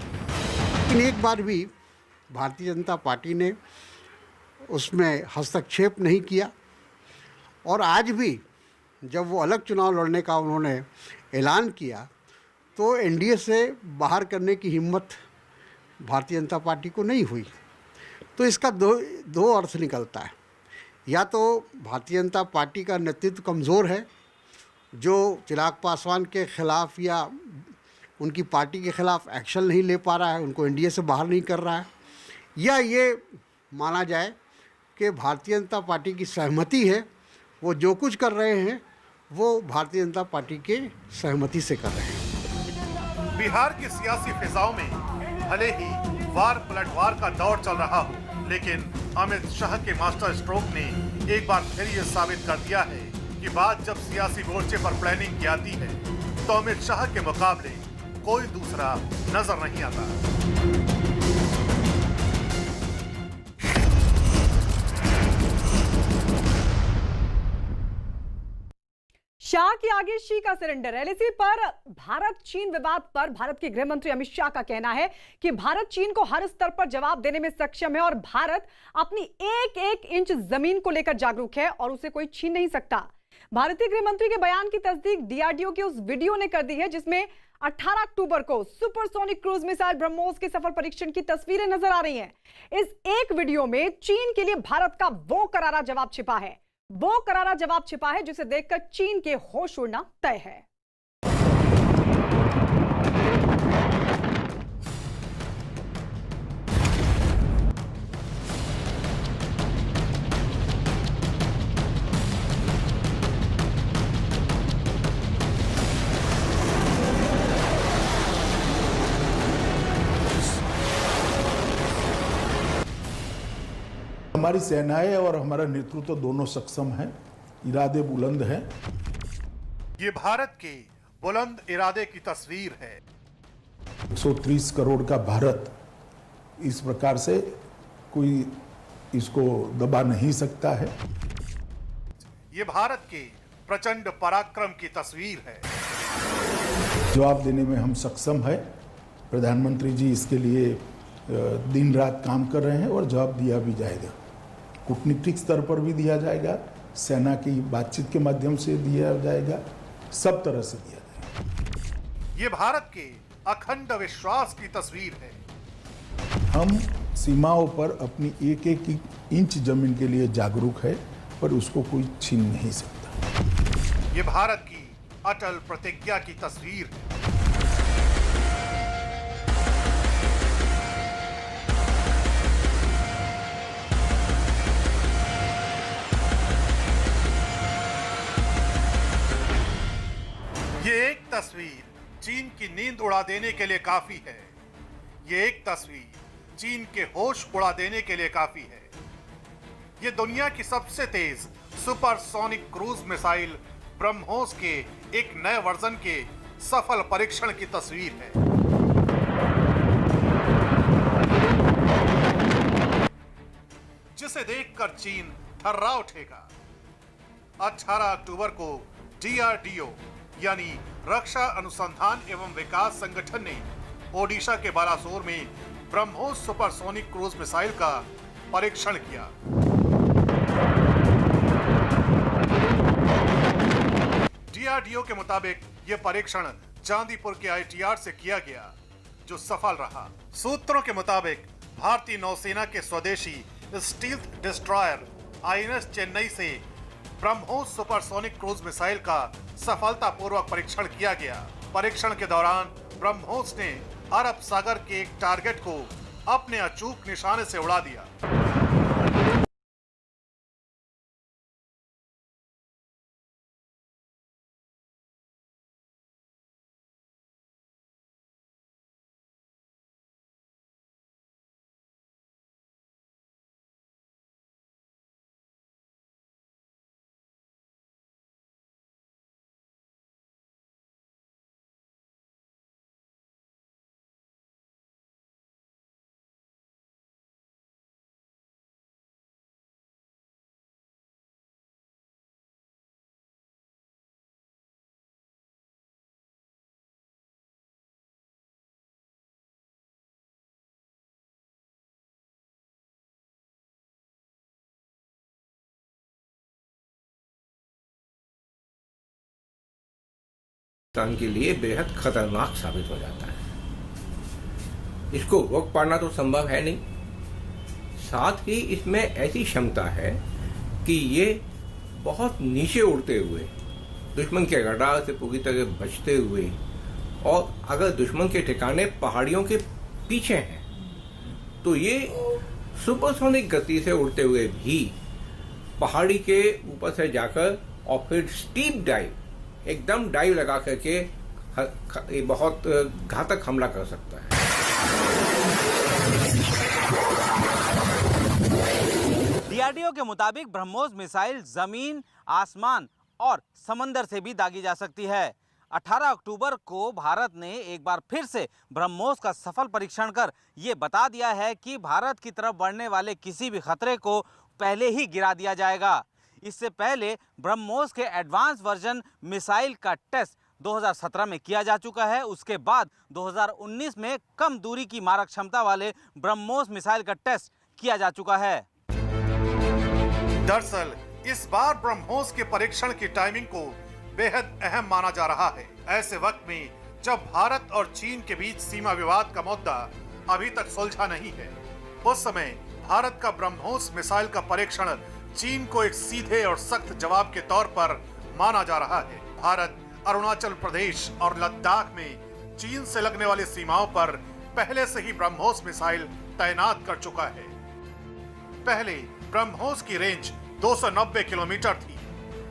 लेकिन एक बार भी भारतीय जनता पार्टी ने उसमें हस्तक्षेप नहीं किया और आज भी जब वो अलग चुनाव लड़ने का उन्होंने ऐलान किया तो एनडीए से बाहर करने की हिम्मत भारतीय जनता पार्टी को नहीं हुई। तो इसका दो अर्थ निकलता है, या तो भारतीय जनता पार्टी का नेतृत्व कमज़ोर है जो चिराग पासवान के खिलाफ या उनकी पार्टी के खिलाफ एक्शन नहीं ले पा रहा है, उनको एनडीए से बाहर नहीं कर रहा है, या ये माना जाए कि भारतीय जनता पार्टी की सहमति है, वो जो कुछ कर रहे हैं वो भारतीय जनता पार्टी के सहमति से कर रहे हैं। बिहार की सियासी फिजाओं में भले ही वार पलटवार का दौर चल रहा हो, लेकिन अमित शाह के मास्टर स्ट्रोक ने एक बार फिर ये साबित कर दिया है कि बात जब सियासी मोर्चे पर प्लानिंग की आती है तो अमित शाह के मुकाबले कोई दूसरा नजर नहीं आता। शाह की आगे शी का सरेंडर। एलएसी पर भारत चीन विवाद पर भारत के गृह मंत्री अमित शाह का कहना है कि भारत चीन को हर स्तर पर जवाब देने में सक्षम है और भारत अपनी एक एक इंच जमीन को लेकर जागरूक है और उसे कोई छीन नहीं सकता। भारतीय गृह मंत्री के बयान की तस्दीक डीआरडीओ के उस वीडियो ने कर दी है जिसमें 18 अक्टूबर को सुपरसोनिक क्रूज मिसाइल ब्रह्मोस के सफल परीक्षण की तस्वीरें नजर आ रही हैं। इस एक वीडियो में चीन के लिए भारत का वो करारा जवाब छिपा है, वो करारा जवाब छिपा है जिसे देखकर चीन के होश उड़ना तय है। हमारी सेनाएं और हमारा नेतृत्व दोनों सक्षम हैं, इरादे बुलंद हैं। ये भारत के बुलंद इरादे की तस्वीर है। 130 करोड़ का भारत इस प्रकार से कोई इसको दबा नहीं सकता है। ये भारत के प्रचंड पराक्रम की तस्वीर है। जवाब देने में हम सक्षम है। प्रधानमंत्री जी इसके लिए दिन रात काम कर रहे हैं और जवाब दिया भी जाएगा। कूटनीतिक स्तर पर भी दिया जाएगा, सेना की बातचीत के माध्यम से दिया जाएगा, सब तरह से दिया जाएगा। ये भारत के अखंड विश्वास की तस्वीर है। हम सीमाओं पर अपनी एक एक इंच जमीन के लिए जागरूक है, पर उसको कोई छीन नहीं सकता। ये भारत की अटल प्रतिज्ञा की तस्वीर है। ये एक तस्वीर चीन की नींद उड़ा देने के लिए काफी है। ये एक तस्वीर चीन के होश उड़ा देने के लिए काफी है। ये दुनिया की सबसे तेज सुपरसोनिक क्रूज मिसाइल ब्रह्मोस के एक नए वर्जन के सफल परीक्षण की तस्वीर है। जिसे देखकर चीन थर्रा उठेगा। 18 अक्टूबर को डीआरडीओ यानी रक्षा अनुसंधान एवं विकास संगठन ने ओडिशा के बालासोर में ब्रह्मोस सुपरसोनिक क्रूज मिसाइल का परीक्षण किया। डीआरडीओ के मुताबिक यह परीक्षण चांदीपुर के आईटीआर से किया गया, जो सफल रहा। सूत्रों के मुताबिक भारतीय नौसेना के स्वदेशी स्टील्थ डिस्ट्रॉयर आईएनएस चेन्नई से ब्रह्मोस सुपरसोनिक क्रूज मिसाइल का सफलतापूर्वक परीक्षण किया गया। परीक्षण के दौरान ब्रह्मोस ने अरब सागर के एक टारगेट को अपने अचूक निशाने से उड़ा दिया। पाकिस्तान के लिए बेहद खतरनाक साबित हो जाता है। इसको रोक पाना तो संभव है नहीं, साथ ही इसमें ऐसी क्षमता है कि ये बहुत नीचे उड़ते हुए दुश्मन के रडार से पूरी तरह बचते हुए, और अगर दुश्मन के ठिकाने पहाड़ियों के पीछे हैं तो ये सुपरसोनिक गति से उड़ते हुए भी पहाड़ी के ऊपर से जाकर और फिर स्टीप डाइव, एकदम डाइव लगा करके बहुत घातक हमला कर सकता है। डीआरडीओ के मुताबिक ब्रह्मोस मिसाइल जमीन, आसमान और समंदर से भी दागी जा सकती है। 18 अक्टूबर को भारत ने एक बार फिर से ब्रह्मोस का सफल परीक्षण कर ये बता दिया है कि भारत की तरफ बढ़ने वाले किसी भी खतरे को पहले ही गिरा दिया जाएगा। इससे पहले ब्रह्मोस के एडवांस वर्जन मिसाइल का टेस्ट 2017 में किया जा चुका है। उसके बाद 2019 में कम दूरी की मारक क्षमता वाले ब्रह्मोस मिसाइल का टेस्ट किया जा चुका है। दरअसल इस बार ब्रह्मोस के परीक्षण की टाइमिंग को बेहद अहम माना जा रहा है। ऐसे वक्त में जब भारत और चीन के बीच सीमा विवाद का मुद्दा अभी तक सुलझा नहीं है, उस समय भारत का ब्रह्मोस मिसाइल का परीक्षण चीन को एक सीधे और सख्त जवाब के तौर पर माना जा रहा है। भारत अरुणाचल प्रदेश और लद्दाख में चीन से लगने वाली सीमाओं पर पहले से ही ब्रह्मोस मिसाइल तैनात कर चुका है। पहले ब्रह्मोस की रेंज 290 किलोमीटर थी,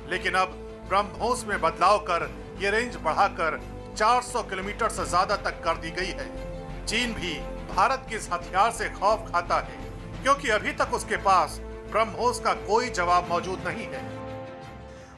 लेकिन अब ब्रह्मोस में बदलाव कर ये रेंज बढ़ाकर 400 किलोमीटर से ज्यादा तक कर दी गई है। चीन भी भारत के इस हथियार से खौफ खाता है, क्योंकि अभी तक उसके पास ब्रह्मोस का कोई जवाब मौजूद नहीं है।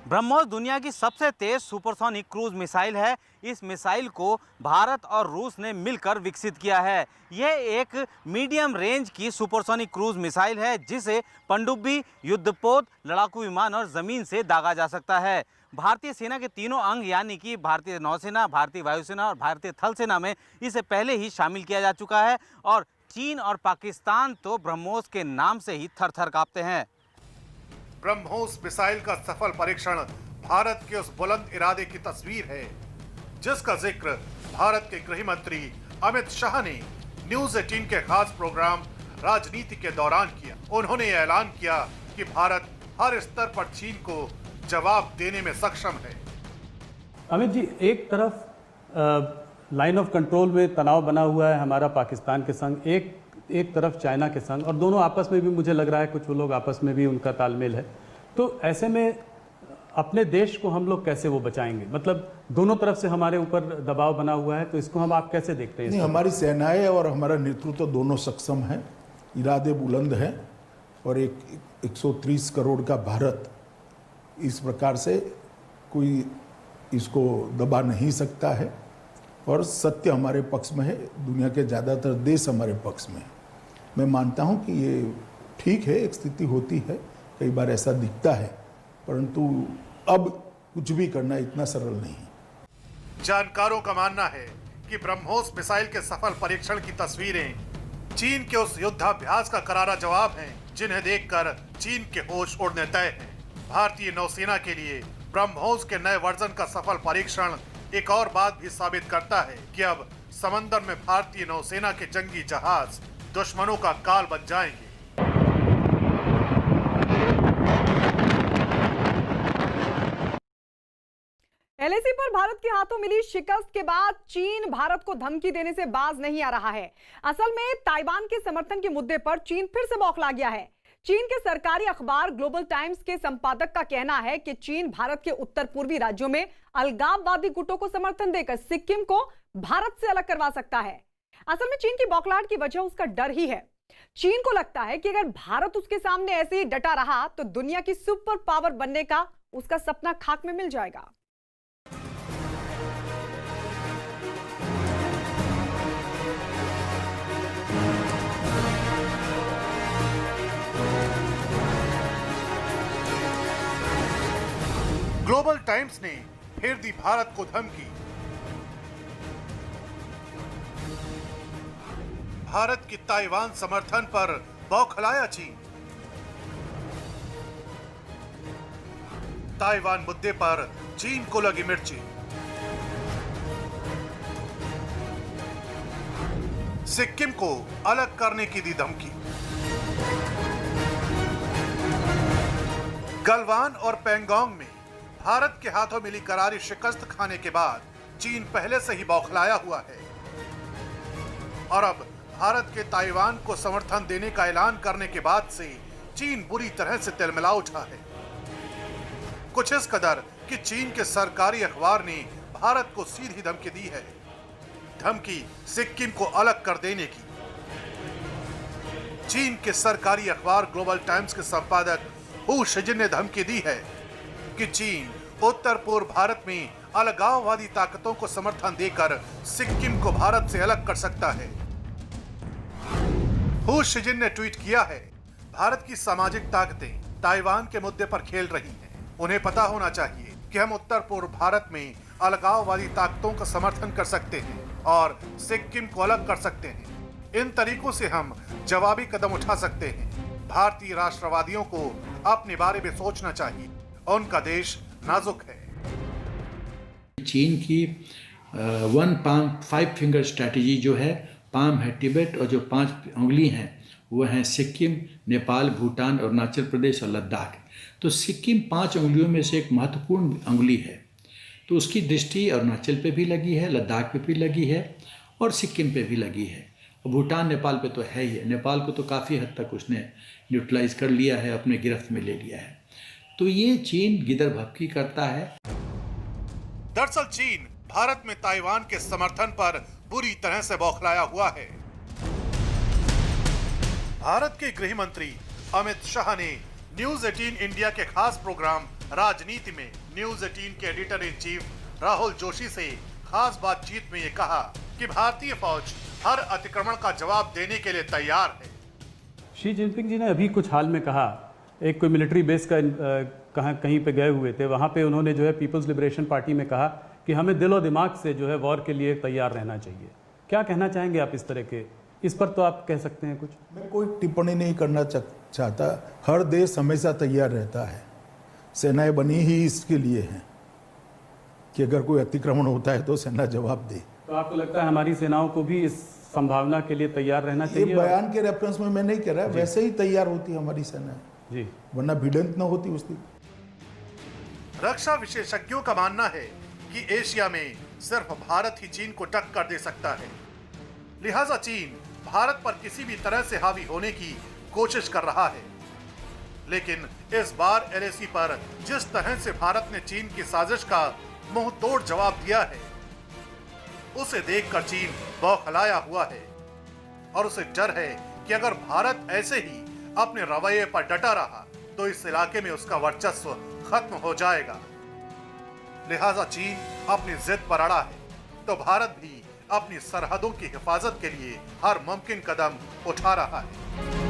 ब्रह्मोस दुनिया की सबसे तेज सुपरसोनिक क्रूज मिसाइल है। इस मिसाइल को भारत और रूस ने मिलकर विकसित किया है। यह एक मीडियम रेंज की सुपरसोनिक क्रूज मिसाइल है, जिसे पनडुब्बी, युद्धपोत, लड़ाकू विमान और जमीन से दागा जा सकता है। भारतीय सेना के तीनों अंग यानी कि भारतीय नौसेना, भारतीय वायुसेना और भारतीय थल सेना में इसे पहले ही शामिल किया जा चुका है, और चीन और पाकिस्तान तो ब्रह्मोस के नाम से ही थर-थर कांपते हैं। ब्रह्मोस मिसाइल का सफल परीक्षण भारत के उस बुलंद इरादे की तस्वीर है, जिसका जिक्र भारत के गृह मंत्री अमित शाह ने न्यूज 18 के खास प्रोग्राम राजनीति के दौरान किया। उन्होंने ऐलान किया कि भारत हर स्तर पर चीन को जवाब देने में सक्षम है। अमित जी, एक तरफ लाइन ऑफ कंट्रोल में तनाव बना हुआ है हमारा पाकिस्तान के संग, एक तरफ चाइना के संग, और दोनों आपस में भी मुझे लग रहा है कुछ लोग आपस में भी उनका तालमेल है। तो ऐसे में अपने देश को हम लोग कैसे वो बचाएंगे? मतलब दोनों तरफ से हमारे ऊपर दबाव बना हुआ है, तो इसको हम आप कैसे देखते हैं? नहीं, हमारी सेनाएं और हमारा नेतृत्व दोनों सक्षम है, इरादे बुलंद हैं, और एक 130 करोड़ का भारत इस प्रकार से कोई इसको दबा नहीं सकता है, और सत्य हमारे पक्ष में है, दुनिया के ज़्यादातर देश हमारे पक्ष में है। मैं मानता हूं कि ये ठीक है, एक स्थिति होती है, कई बार ऐसा दिखता है, परंतु अब कुछ भी करना इतना सरल नहीं है। जानकारों का मानना है कि ब्रह्मोस मिसाइल के सफल परीक्षण की तस्वीरें चीन के उस युद्धाभ्यास का करारा जवाब हैं, जिन्हें देखकर चीन के होश उड़ने तय हैं। भारतीय नौसेना के लिए ब्रह्मोस के नए वर्जन का सफल परीक्षण एक और बात भी साबित करता है कि अब समंदर में भारतीय नौसेना के जंगी जहाज दुश्मनों का काल बन जाएंगे। एलएसी पर भारत के हाथों मिली शिकस्त के बाद चीन भारत को धमकी देने से बाज नहीं आ रहा है। असल में ताइवान के समर्थन के मुद्दे पर चीन फिर से बौखला गया है। चीन के सरकारी अखबार ग्लोबल टाइम्स के संपादक का कहना है कि चीन भारत के उत्तर पूर्वी राज्यों में अलगाववादी गुटों को समर्थन देकर सिक्किम को भारत से अलग करवा सकता है। असल में चीन की बौखलाहट की वजह उसका डर ही है। चीन को लगता है कि अगर भारत उसके सामने ऐसे ही डटा रहा तो दुनिया की सुपर पावर बनने का उसका सपना खाक में मिल जाएगा। ग्लोबल टाइम्स ने फिर दी भारत को धमकी। भारत की ताइवान समर्थन पर बौखलाया चीन। ताइवान मुद्दे पर चीन को लगी मिर्ची। सिक्किम को अलग करने की दी धमकी। गलवान और पैंगोंग में भारत के हाथों मिली करारी शिकस्त खाने के बाद चीन पहले से ही बौखलाया हुआ है और अब भारत के ताइवान को समर्थन देने का ऐलान करने के बाद से चीन बुरी तरह से तिलमिला उठा है। कुछ इस कदर कि चीन के सरकारी अखबार ने भारत को सीधी धमकी दी है। धमकी सिक्किम को अलग कर देने की। चीन के सरकारी अखबार ग्लोबल टाइम्स के संपादक हू शिजिन ने धमकी दी है कि चीन उत्तर पूर्व भारत में अलगाववादी ताकतों को समर्थन देकर सिक्किम को भारत से अलग कर सकता है। हू शिजिन ने ट्वीट किया है, भारत की सामाजिक ताकतें ताइवान के मुद्दे पर खेल रही हैं। उन्हें पता होना चाहिए कि हम उत्तर पूर्व भारत में अलगाववादी ताकतों का समर्थन कर सकते हैं और सिक्किम को अलग कर सकते हैं। इन तरीकों से हम जवाबी कदम उठा सकते हैं। भारतीय राष्ट्रवादियों को अपने बारे में सोचना चाहिए। उनका देश नाजुक है। चीन की 1 पाम 5 फिंगर स्ट्रैटेजी जो है, पाम है तिब्बत और जो 5 उंगली हैं वो हैं सिक्किम, नेपाल, भूटान, अरुणाचल प्रदेश और लद्दाख। तो सिक्किम 5 उंगलियों में से एक महत्वपूर्ण उंगली है। तो उसकी दृष्टि अरुणाचल पे भी लगी है, लद्दाख पे भी लगी है और सिक्किम पे भी लगी है। और भूटान, नेपाल पे तो है ही है। नेपाल को तो काफ़ी हद तक उसने न्यूट्रलाइज कर लिया है, अपने गिरफ्त में ले लिया है। तो ये चीन गिदर भपकी करता है। दरअसल चीन भारत में ताइवान के समर्थन पर बुरी तरह से बौखलाया हुआ है। भारत के गृह मंत्री अमित शाह ने न्यूज 18 इंडिया के खास प्रोग्राम राजनीति में न्यूज 18 के editor in chief Rahul Joshi से खास बातचीत में ये कहा कि भारतीय फौज हर अतिक्रमण का जवाब देने के लिए तैयार है। शी जिनपिंग जी ने अभी कुछ हाल में कहा, एक कोई मिलिट्री बेस का कहीं पे गए हुए थे, वहाँ पे उन्होंने जो है पीपल्स लिबरेशन पार्टी में कहा कि हमें दिलो दिमाग से जो है वॉर के लिए तैयार रहना चाहिए। क्या कहना चाहेंगे आप इस तरह के? इस पर तो आप कह सकते हैं कुछ। मैं कोई टिप्पणी नहीं करना चाहता। हर देश हमेशा तैयार रहता है। सेनाएं बनी ही इसके लिए हैं कि अगर कोई अतिक्रमण होता है तो सेना जवाब दे। तो आपको लगता है हमारी सेनाओं को भी इस संभावना के लिए तैयार रहना चाहिए? ये बयान के रेफरेंस में मैं नहीं कह रहा, वैसे ही तैयार होती हमारी सेना जी, वरना भिड़ंत न होती उसकी। रक्षा विशेषज्ञों का मानना है कि एशिया में सिर्फ भारत ही चीन को टक्कर दे सकता है। लिहाजा चीन भारत पर किसी भी तरह से हावी होने की कोशिश कर रहा है। लेकिन इस बार एलएसी पर जिस तरह से भारत ने चीन की साजिश का मुंह तोड़ जवाब दिया है, उसे देखकर चीन बौखलाया हुआ है और उसे डर है कि अगर भारत ऐसे ही अपने रवैये पर डटा रहा तो इस इलाके में उसका वर्चस्व खत्म हो जाएगा। लिहाजा चीन अपनी जिद पर अड़ा है तो भारत भी अपनी सरहदों की हिफाजत के लिए हर मुमकिन कदम उठा रहा है।